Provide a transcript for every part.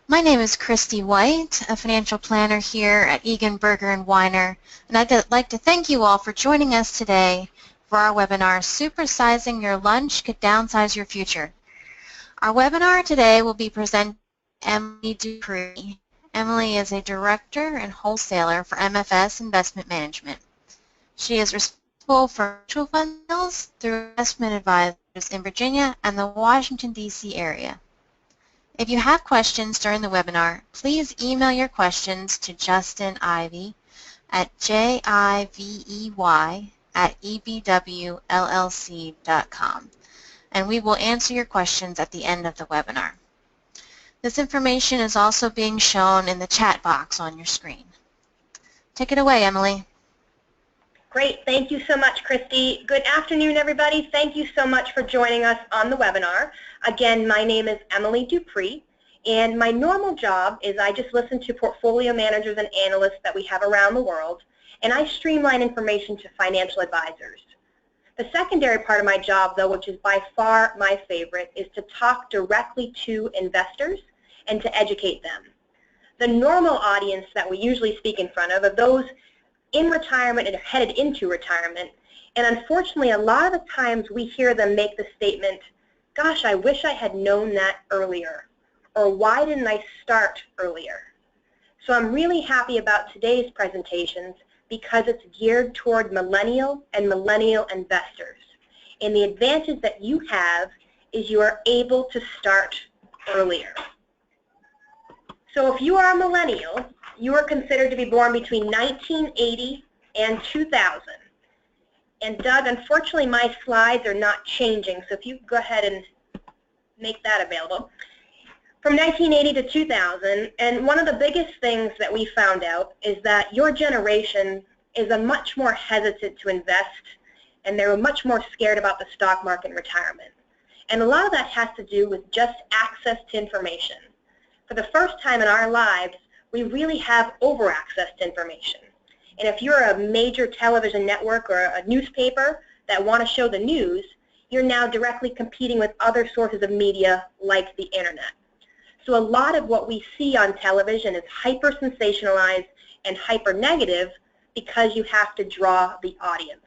My name is Christy White, a financial planner here at Egan Burger & Weiner, and I'd like to thank you all for joining us today for our webinar, Supersizing Your Lunch Could Downsize Your Future. Our webinar today will be presented by Emily Dupree. Emily is a director and wholesaler for MFS Investment Management. She is responsible for mutual fund sales through investment advisors in Virginia and the Washington, D.C. area. If you have questions during the webinar, please email your questions to Justin Ivey at jivey@ebwllc.com, and we will answer your questions at the end of the webinar. This information is also being shown in the chat box on your screen. Take it away, Emily. Great. Thank you so much, Christy. Good afternoon, everybody. Thank you so much for joining us on the webinar. Again, my name is Emily Dupree, and my normal job is I just listen to portfolio managers and analysts that we have around the world, and I streamline information to financial advisors. The secondary part of my job, though, which is by far my favorite, is to talk directly to investors and to educate them. The normal audience that we usually speak in front of are those in retirement and headed into retirement, and unfortunately a lot of the times we hear them make the statement, gosh, I wish I had known that earlier, or why didn't I start earlier? So I'm really happy about today's presentations because it's geared toward millennial and millennial investors, and the advantage that you have is you are able to start earlier. So if you are a millennial, you are considered to be born between 1980 and 2000. And Doug, unfortunately my slides are not changing, so if you go ahead and make that available. From 1980 to 2000, and one of the biggest things that we found out is that your generation is a much more hesitant to invest, and they're much more scared about the stock market and retirement. And a lot of that has to do with just access to information. For the first time in our lives, we really have over-access to information. And if you're a major television network or a newspaper that want to show the news, you're now directly competing with other sources of media like the internet. So a lot of what we see on television is hyper-sensationalized and hyper-negative because you have to draw the audience.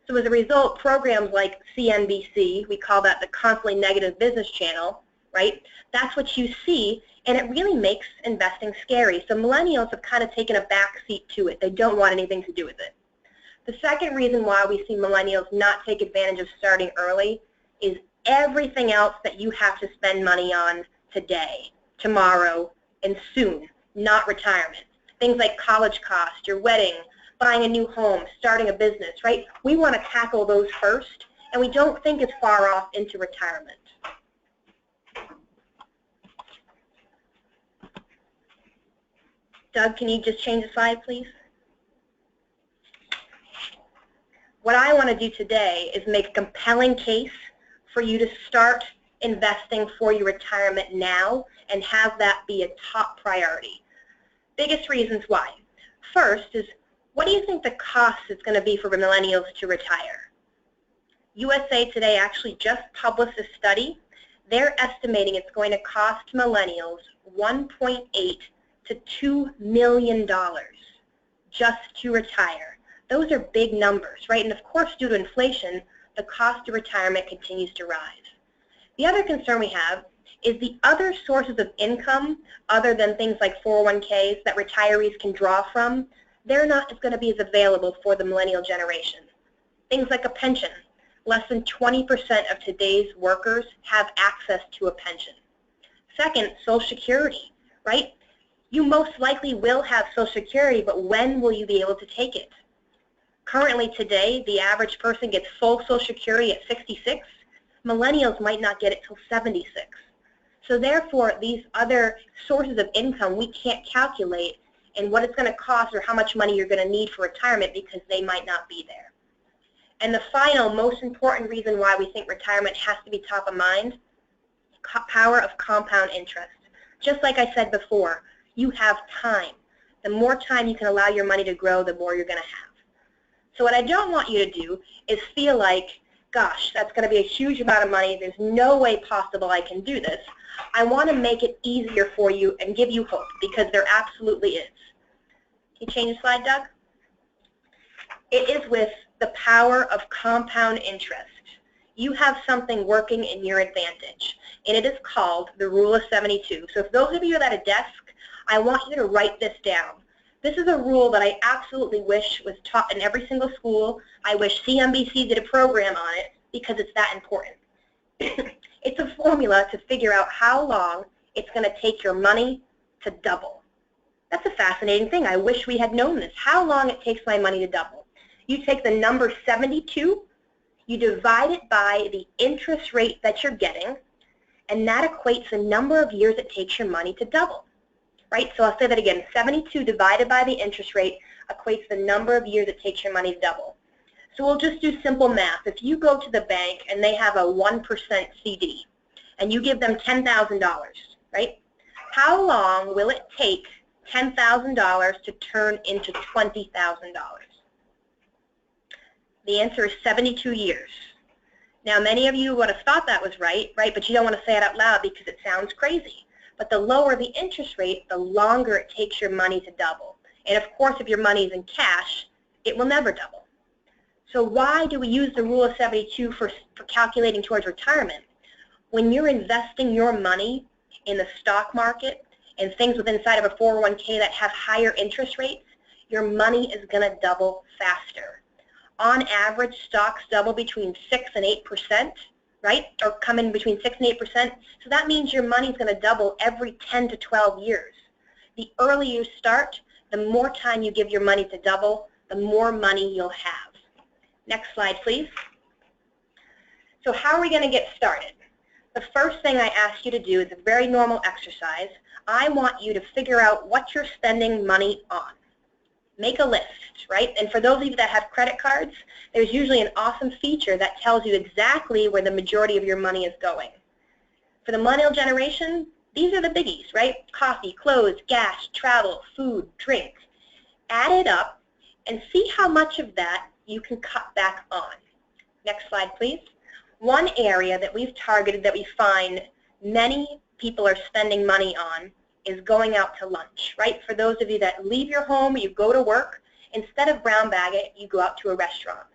So as a result, programs like CNBC, we call that the constantly negative business channel, right? That's what you see, and it really makes investing scary. So millennials have kind of taken a back seat to it. They don't want anything to do with it. The second reason why we see millennials not take advantage of starting early is everything else that you have to spend money on today, tomorrow, and soon, not retirement. Things like college costs, your wedding, buying a new home, starting a business, right? We want to tackle those first, and we don't think it's far off into retirement. Doug, can you just change the slide, please? What I want to do today is make a compelling case for you to start investing for your retirement now and have that be a top priority. Biggest reasons why. First is, what do you think the cost is going to be for millennials to retire? USA Today actually just published a study. They're estimating it's going to cost millennials $1.8 to $2 million just to retire. Those are big numbers, right? And of course, due to inflation, the cost of retirement continues to rise. The other concern we have is the other sources of income, other than things like 401ks that retirees can draw from, they're not going to be as available for the millennial generation. Things like a pension. Less than 20% of today's workers have access to a pension. Second, Social Security, right? You most likely will have Social Security, but when will you be able to take it? Currently today, the average person gets full Social Security at 66. Millennials might not get it till 76. So therefore, these other sources of income we can't calculate and what it's going to cost or how much money you're going to need for retirement because they might not be there. And the final, most important reason why we think retirement has to be top of mind, power of compound interest. Just like I said before, you have time. The more time you can allow your money to grow, the more you're going to have. So what I don't want you to do is feel like gosh, that's going to be a huge amount of money. There's no way possible I can do this. I want to make it easier for you and give you hope, because there absolutely is. Can you change the slide, Doug? It is with the power of compound interest. You have something working in your advantage, and it is called the Rule of 72. So if those of you are at a desk, I want you to write this down. This is a rule that I absolutely wish was taught in every single school. I wish CNBC did a program on it, because it's that important. It's a formula to figure out how long it's going to take your money to double. That's a fascinating thing. I wish we had known this. How long it takes my money to double. You take the number 72, you divide it by the interest rate that you're getting, and that equates the number of years it takes your money to double. Right? So I'll say that again. 72 divided by the interest rate equates the number of years it takes your money to double. So we'll just do simple math. If you go to the bank and they have a 1% CD and you give them $10,000, right? How long will it take $10,000 to turn into $20,000? The answer is 72 years. Now, many of you would have thought that was right? But you don't want to say it out loud because it sounds crazy. But the lower the interest rate, the longer it takes your money to double. And of course, if your money is in cash, it will never double. So why do we use the Rule of 72 for calculating towards retirement? When you're investing your money in the stock market and things within inside of a 401k that have higher interest rates, your money is going to double faster. On average, stocks double between 6 and 8%, right? Or come in between 6 and 8%. So that means your money is going to double every 10 to 12 years. The earlier you start, the more time you give your money to double, the more money you'll have. Next slide, please. So how are we going to get started? The first thing I ask you to do is a very normal exercise. I want you to figure out what you're spending money on. Make a list, right? And for those of you that have credit cards, there's usually an awesome feature that tells you exactly where the majority of your money is going. For the millennial generation, these are the biggies, right? Coffee, clothes, gas, travel, food, drink. Add it up and see how much of that you can cut back on. Next slide, please. One area that we've targeted that we find many people are spending money on is going out to lunch, right? For those of you that leave your home, you go to work, instead of brown bag it, you go out to a restaurant.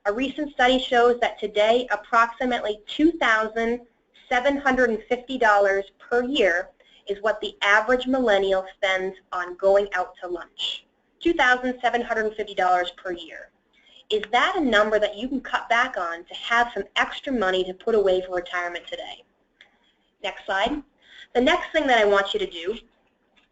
A recent study shows that today approximately $2,750 per year is what the average millennial spends on going out to lunch. $2,750 per year. Is that a number that you can cut back on to have some extra money to put away for retirement today? Next slide. The next thing that I want you to do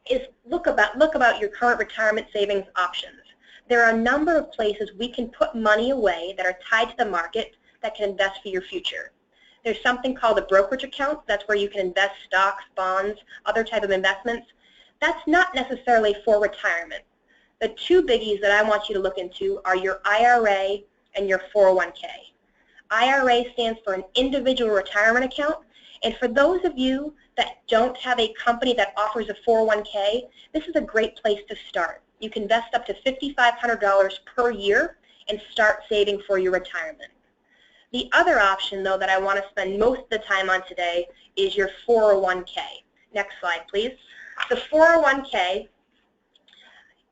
is look about your current retirement savings options. There are a number of places we can put money away that are tied to the market that can invest for your future. There's something called a brokerage account. That's where you can invest stocks, bonds, other type of investments. That's not necessarily for retirement. The two biggies that I want you to look into are your IRA and your 401k. IRA stands for an individual retirement account, and for those of you that don't have a company that offers a 401k, this is a great place to start. You can invest up to $5,500 per year and start saving for your retirement. The other option, though, that I want to spend most of the time on today is your 401k. Next slide, please. The 401k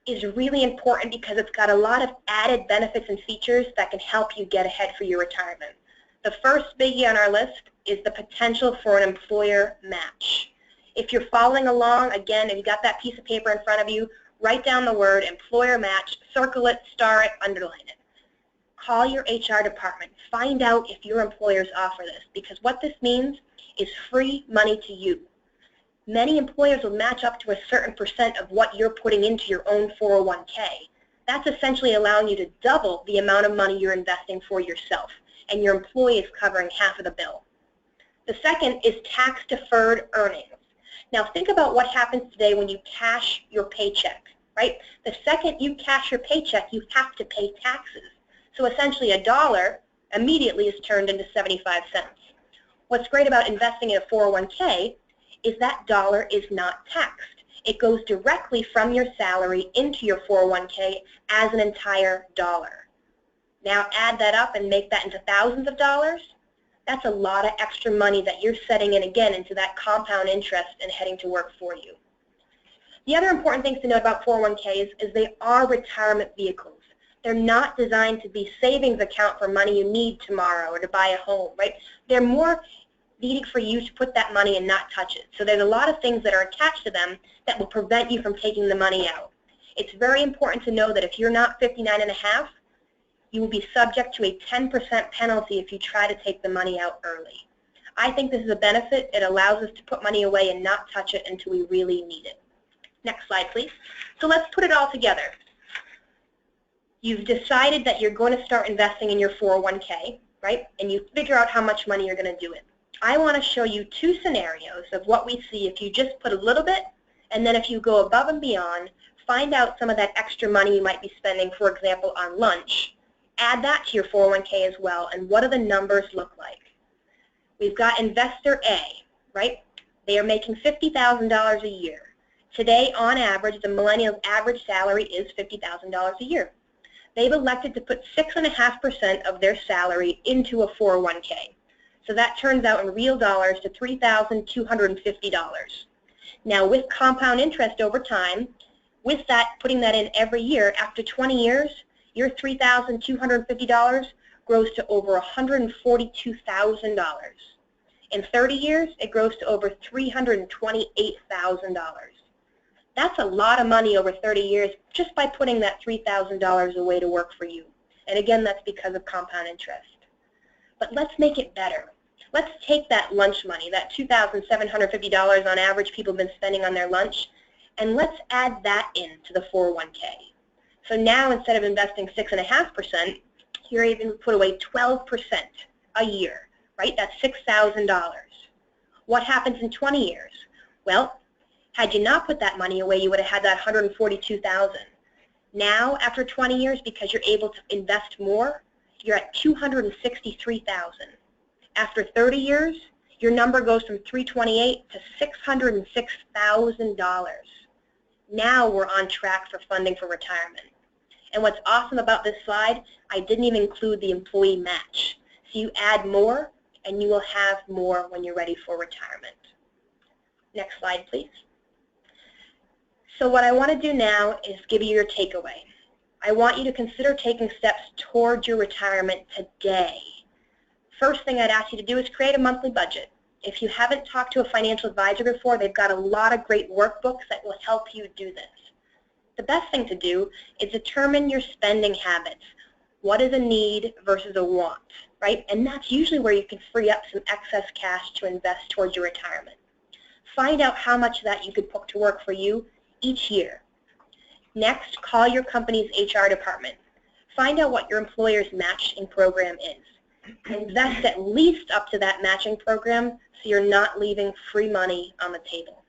is really important because it's got a lot of added benefits and features that can help you get ahead for your retirement. The first biggie on our list is the potential for an employer match. If you're following along, again, if you got that piece of paper in front of you, write down the word employer match, circle it, star it, underline it. Call your HR department. Find out if your employers offer this, because what this means is free money to you. Many employers will match up to a certain percent of what you're putting into your own 401k. That's essentially allowing you to double the amount of money you're investing for yourself, and your employee is covering half of the bill. The second is tax-deferred earnings. Now think about what happens today when you cash your paycheck, right? The second you cash your paycheck, you have to pay taxes. So essentially $1 immediately is turned into 75 cents. What's great about investing in a 401k is that dollar is not taxed. It goes directly from your salary into your 401k as an entire dollar. Now add that up and make that into thousands of dollars. That's a lot of extra money that you're setting in again into that compound interest and heading to work for you. The other important things to know about 401ks is they are retirement vehicles. They're not designed to be savings account for money you need tomorrow or to buy a home, right? They're more needed for you to put that money and not touch it. So there's a lot of things that are attached to them that will prevent you from taking the money out. It's very important to know that if you're not 59 and a half, you will be subject to a 10% penalty if you try to take the money out early. I think this is a benefit. It allows us to put money away and not touch it until we really need it. Next slide, please. So let's put it all together. You've decided that you're going to start investing in your 401k, right? And you figure out how much money you're going to do it. I want to show you two scenarios of what we see if you just put a little bit, and then if you go above and beyond, find out some of that extra money you might be spending, for example, on lunch. Add that to your 401k as well, and what do the numbers look like? We've got investor A, right? They are making $50,000 a year. Today, on average, the millennials' average salary is $50,000 a year. They've elected to put 6.5% of their salary into a 401k. So that turns out in real dollars to $3,250. Now, with compound interest over time, with that, putting that in every year, after 20 years, your $3,250 grows to over $142,000. In 30 years, it grows to over $328,000. That's a lot of money over 30 years just by putting that $3,000 away to work for you. And again, that's because of compound interest. But let's make it better. Let's take that lunch money, that $2,750 on average people have been spending on their lunch, and let's add that into the 401k. So now instead of investing 6.5%, you're able to put away 12% a year, right? That's $6,000. What happens in 20 years? Well, had you not put that money away, you would have had that $142,000. Now, after 20 years, because you're able to invest more, you're at $263,000. After 30 years, your number goes from $328,000 to $606,000. Now we're on track for funding for retirement. And what's awesome about this slide, I didn't even include the employee match. So you add more, and you will have more when you're ready for retirement. Next slide, please. So what I want to do now is give you your takeaway. I want you to consider taking steps towards your retirement today. First thing I'd ask you to do is create a monthly budget. If you haven't talked to a financial advisor before, they've got a lot of great workbooks that will help you do this. The best thing to do is determine your spending habits. What is a need versus a want, right? And that's usually where you can free up some excess cash to invest towards your retirement. Find out how much of that you could put to work for you each year. Next, call your company's HR department. Find out what your employer's matching program is. Invest at least up to that matching program so you're not leaving free money on the table.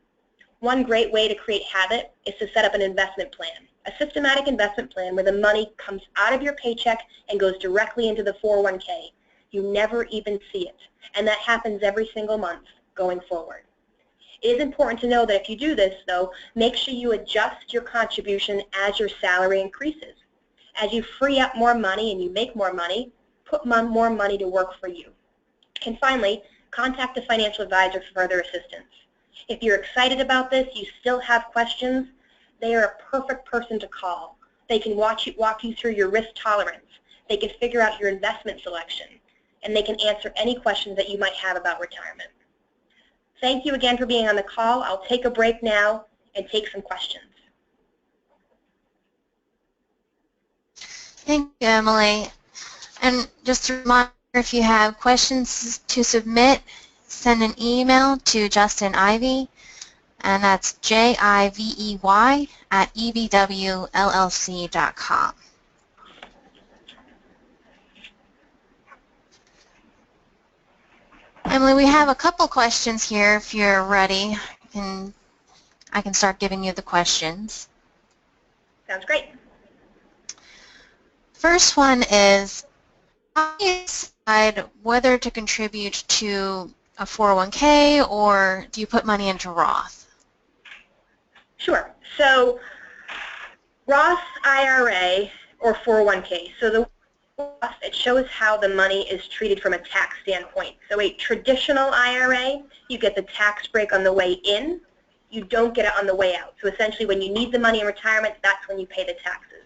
One great way to create habit is to set up an investment plan, a systematic investment plan where the money comes out of your paycheck and goes directly into the 401k. You never even see it, and that happens every single month going forward. It is important to know that if you do this, though, make sure you adjust your contribution as your salary increases. As you free up more money and you make more money, put more money to work for you. And finally, contact a financial advisor for further assistance. If you're excited about this, you still have questions, they are a perfect person to call. They can walk you through your risk tolerance. They can figure out your investment selection, and they can answer any questions that you might have about retirement. Thank you again for being on the call. I'll take a break now and take some questions. Thank you, Emily. And just a reminder, if you have questions to submit, send an email to Justin Ivey, and that's JIVEY @ebwllc.com. Emily, we have a couple questions here. If you're ready, I can start giving you the questions. Sounds great. First one is, how do you decide whether to contribute to a 401k or do you put money into Roth? Sure. So Roth IRA or 401k. So It shows how the money is treated from a tax standpoint. So a traditional IRA, you get the tax break on the way in. You don't get it on the way out. So essentially when you need the money in retirement, that's when you pay the taxes.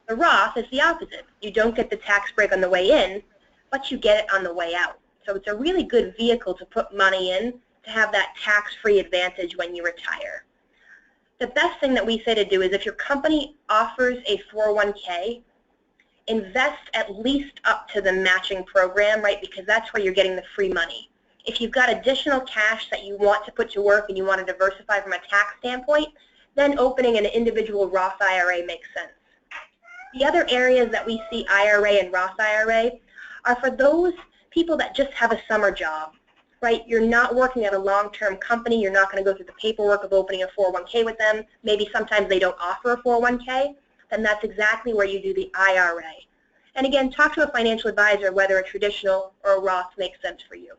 The Roth is the opposite. You don't get the tax break on the way in, but you get it on the way out. So it's a really good vehicle to put money in to have that tax-free advantage when you retire. The best thing that we say to do is if your company offers a 401k, invest at least up to the matching program, right, because that's where you're getting the free money. If you've got additional cash that you want to put to work and you want to diversify from a tax standpoint, then opening an individual Roth IRA makes sense. The other areas that we see IRA and Roth IRA are for those people that just have a summer job, right? You're not working at a long-term company. You're not going to go through the paperwork of opening a 401k with them. Maybe sometimes they don't offer a 401k. Then that's exactly where you do the IRA. And again, talk to a financial advisor whether a traditional or a Roth makes sense for you.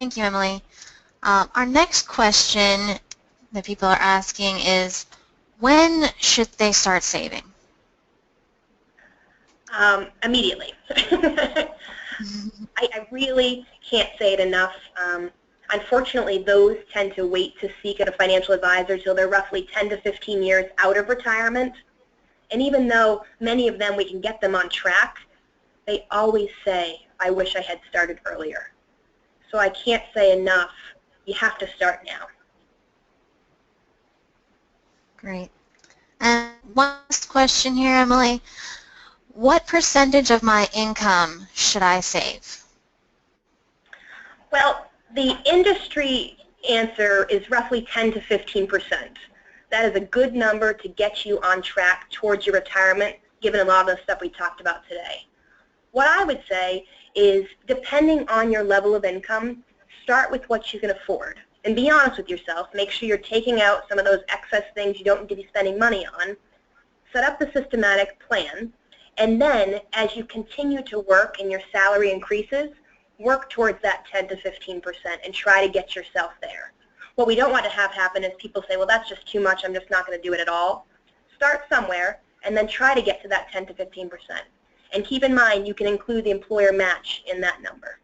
Thank you, Emily. Our next question that people are asking is, when should they start saving? Immediately. I really can't say it enough. Unfortunately, those tend to wait to seek out a financial advisor until they're roughly 10 to 15 years out of retirement. And even though many of them, we can get them on track, they always say, I wish I had started earlier. So I can't say enough, you have to start now. Great. And one last question here, Emily. What percentage of my income should I save? Well, the industry answer is roughly 10 to 15%. That is a good number to get you on track towards your retirement, given a lot of the stuff we talked about today. What I would say is, depending on your level of income, start with what you can afford. And be honest with yourself. Make sure you're taking out some of those excess things you don't need to be spending money on. Set up the systematic plan. And then, as you continue to work and your salary increases, work towards that 10 to 15% and try to get yourself there. What we don't want to have happen is people say, well, that's just too much, I'm just not going to do it at all. Start somewhere and then try to get to that 10 to 15%. And keep in mind, you can include the employer match in that number.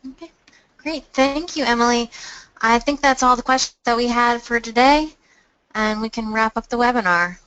Okay, great. Thank you, Emily. I think that's all the questions that we had for today, and we can wrap up the webinar.